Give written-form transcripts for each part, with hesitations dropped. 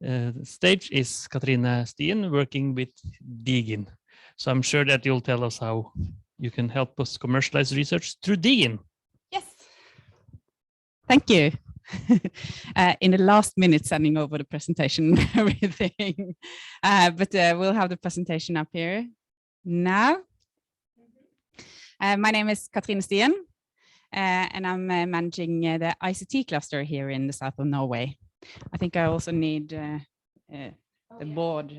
The stage is Cathrine Stien working with Digin. So I'm sure that you'll tell us how you can help us commercialize research through Digin. Yes. Thank you. In the last minute sending over the presentation and everything. But we'll have the presentation up here now. My name is Cathrine Stien, and I'm managing the ICT cluster here in the south of Norway. I think I also need the board.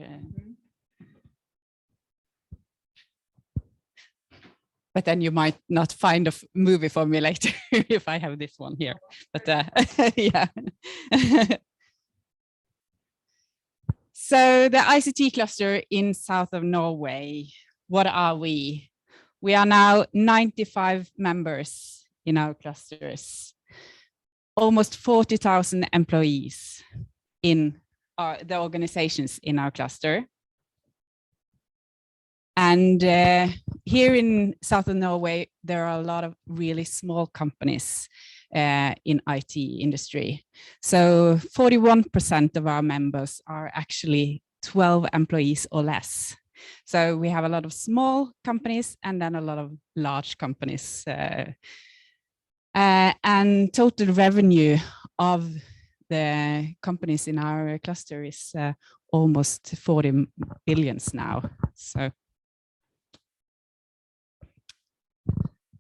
But then you might not find a movie for me later if I have this one here. But yeah. So the ICT cluster in south of Norway, what are we? We are now 95 members in our clusters, almost 40,000 employees in the organizations in our cluster. And here in southern Norway, there are a lot of really small companies in IT industry. So 41% of our members are actually 12 employees or less. So we have a lot of small companies and then a lot of large companies. And total revenue of the companies in our cluster is almost 40 billions now. So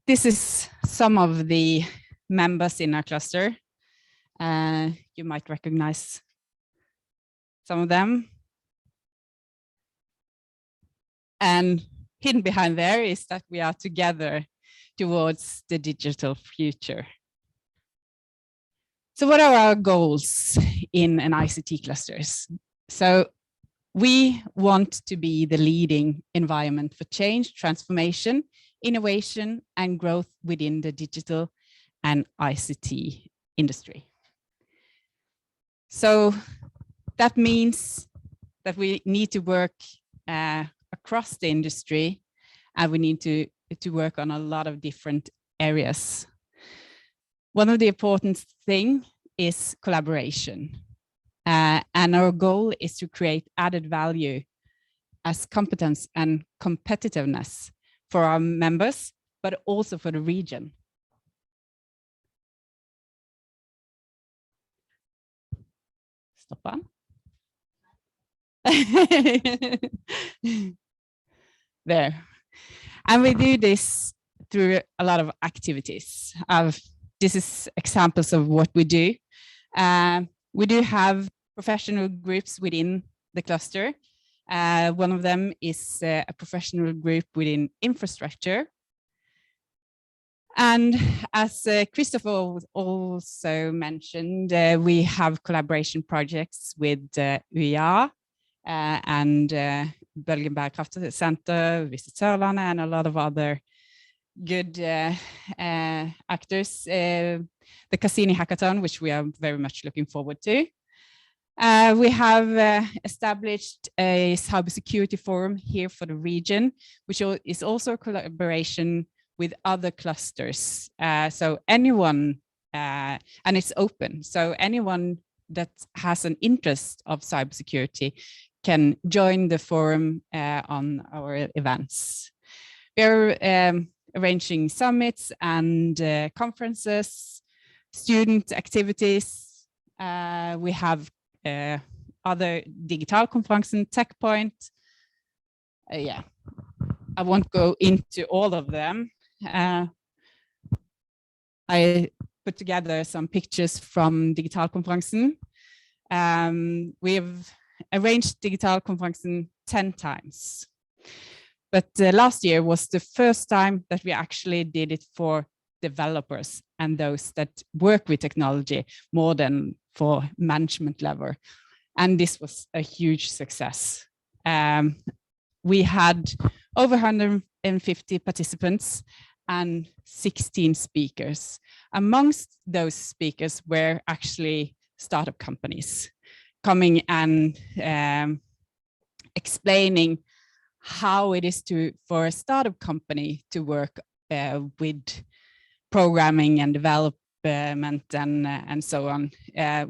this is some of the members in our cluster. You might recognize some of them. And hidden behind there is that we are together towards the digital future. So what are our goals in an ICT clusters? So we want to be the leading environment for change, transformation, innovation and growth within the digital and ICT industry. So that means that we need to work across the industry, and we need to work on a lot of different areas. One of the important things is collaboration. And our goal is to create added value as competence and competitiveness for our members, but also for the region. Stop on. There. And we do this through a lot of activities. This is examples of what we do. We do have professional groups within the cluster. One of them is a professional group within infrastructure. And as Christopher also mentioned, we have collaboration projects with UiA and Bølgen Kraftsenter, Visit Sørlandet, and a lot of other good actors. The Cassini Hackathon, which we are very much looking forward to. We have established a cybersecurity forum here for the region, which is also a collaboration with other clusters. So anyone, and it's open, so anyone that has an interest of cybersecurity can join the forum on our events. We're arranging summits and conferences, student activities. We have other digitalkonferensen, TechPoint. Yeah, I won't go into all of them. I put together some pictures from digitalkonferensen. We've arranged digitalkonferensen 10 times. But last year was the first time that we actually did it for developers and those that work with technology more than for management level. And this was a huge success. We had over 150 participants and 16 speakers. Amongst those speakers were actually startup companies coming and explaining how it is for a startup company to work with programming and development and so on.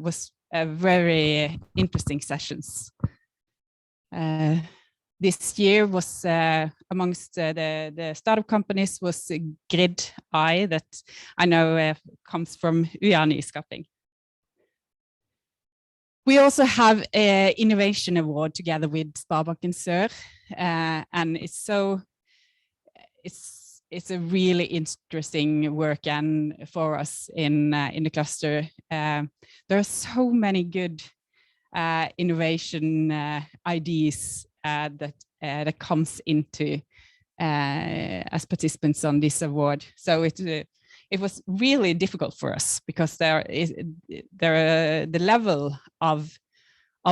Was very interesting sessions. This year was amongst the startup companies was Grid.no that I know comes from UiA Nyskaping. We also have an innovation award together with Sparebanken Sør, and it's a really interesting work and for us in the cluster. There are so many good innovation ideas that comes into as participants on this award. So it was really difficult for us because the level of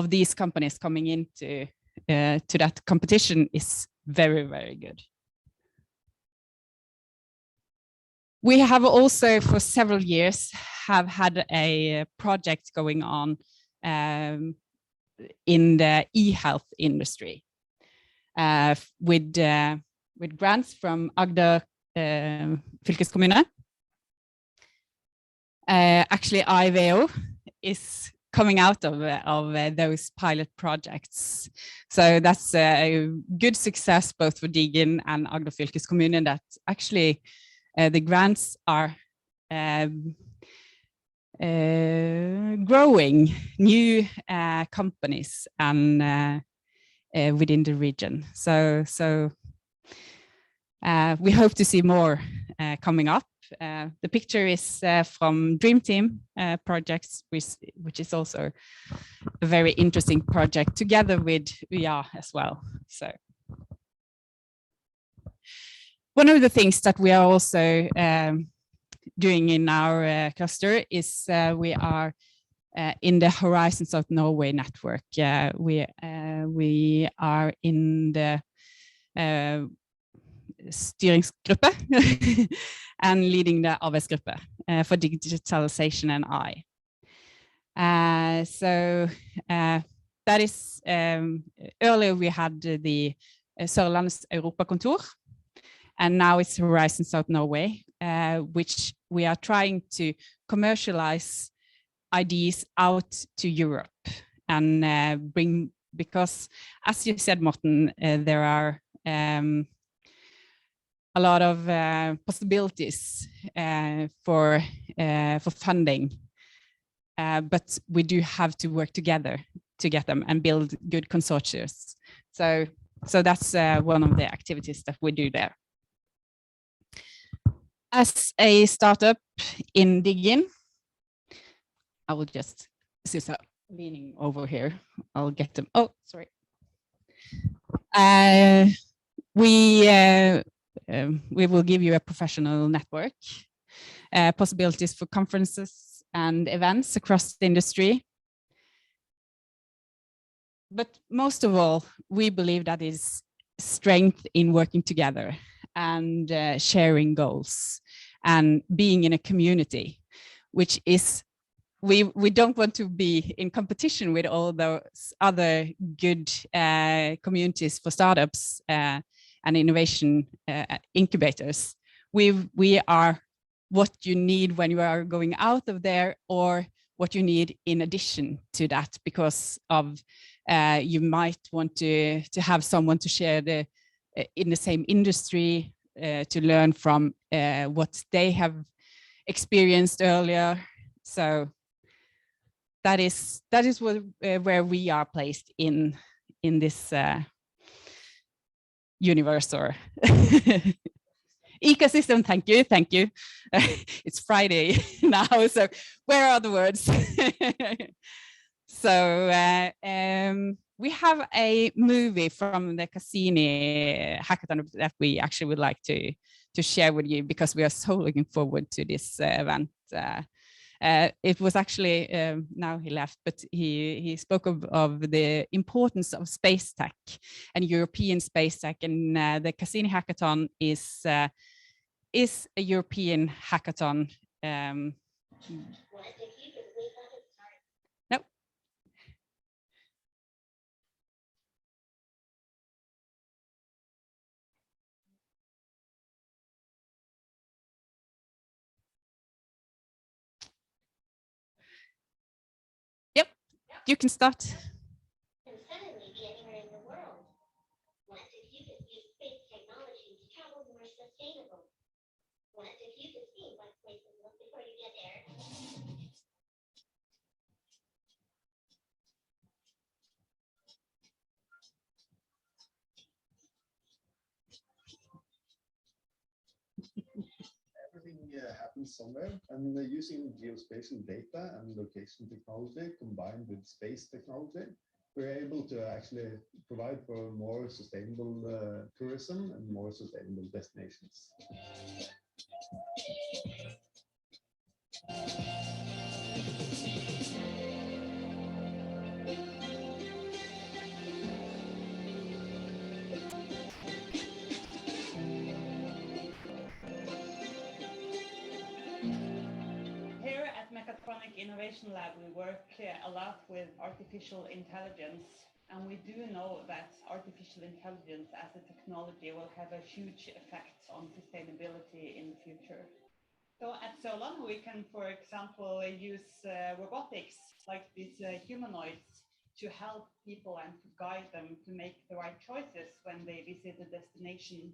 these companies coming into to that competition is very, very good. We have also for several years have had a project going on in the e-health industry with grants from Agder fylkeskommune. Actually, IVO is coming out of those pilot projects. So that's a good success both for Digin and Agder fylkeskommune that actually the grants are growing new companies and within the region. So we hope to see more coming up. The picture is from Dream Team projects, which is also a very interesting project together with UiA as well. So one of the things that we are also doing in our cluster is we are in the Horizon South Norway network. We are in the styringsgruppe and leading the arbeidsgruppe for digitalization and I. So that is earlier we had the Sørlandets Europakontor, and now it's Horizon South Norway, which we are trying to commercialize ideas out to Europe and bring, because as you said, Morten, there are a lot of possibilities for funding, but we do have to work together to get them and build good consortiums. So that's one of the activities that we do there. As a startup in Digin, I will just, since I'm leaning over here, I'll get them. Oh, sorry. We will give you a professional network, possibilities for conferences and events across the industry. But most of all, we believe that is strength in working together and sharing goals and being in a community, which is, we don't want to be in competition with all those other good communities for startups and innovation incubators. We are what you need when you are going out of there, or what you need in addition to that, because of you might want to have someone to share the in the same industry to learn from what they have experienced earlier. So that is what, where we are placed in this universe or ecosystem. Thank you. It's Friday now, so where are the words? So we have a movie from the Cassini hackathon that we actually would like to share with you, because we are so looking forward to this event. It was actually, now he left, but he spoke of the importance of space tech and European space tech, and the Cassini hackathon is a European hackathon. No. Yep. you can start. And suddenly be anywhere in the world. What if you could use space technology to travel more sustainable? What if you could see what places look before you get there? Everything happens somewhere, and using geospatial data and location technology combined with space technology, we're able to actually provide for more sustainable tourism and more sustainable destinations. Here at Mechatronic Innovation Lab, we work a lot with artificial intelligence, and we do know that artificial intelligence as a technology will have a huge effect on sustainability in the future. So at Sørlandet, we can, for example, use robotics like these humanoids to help people and to guide them to make the right choices when they visit a destination.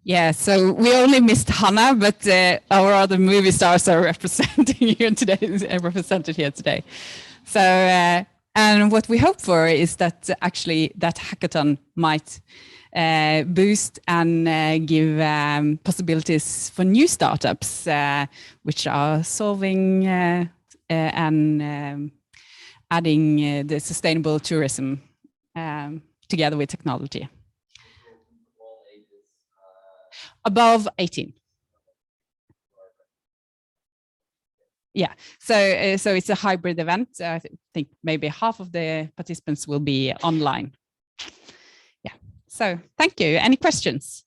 Yeah, so we only missed Hannah, but our other movie stars are representing here today, represented here today. So, and what we hope for is that actually that hackathon might boost and give possibilities for new startups, which are solving and adding the sustainable tourism together with technology. Above 18. Yeah, so it's a hybrid event. I think maybe half of the participants will be online. Yeah, so thank you. Any questions?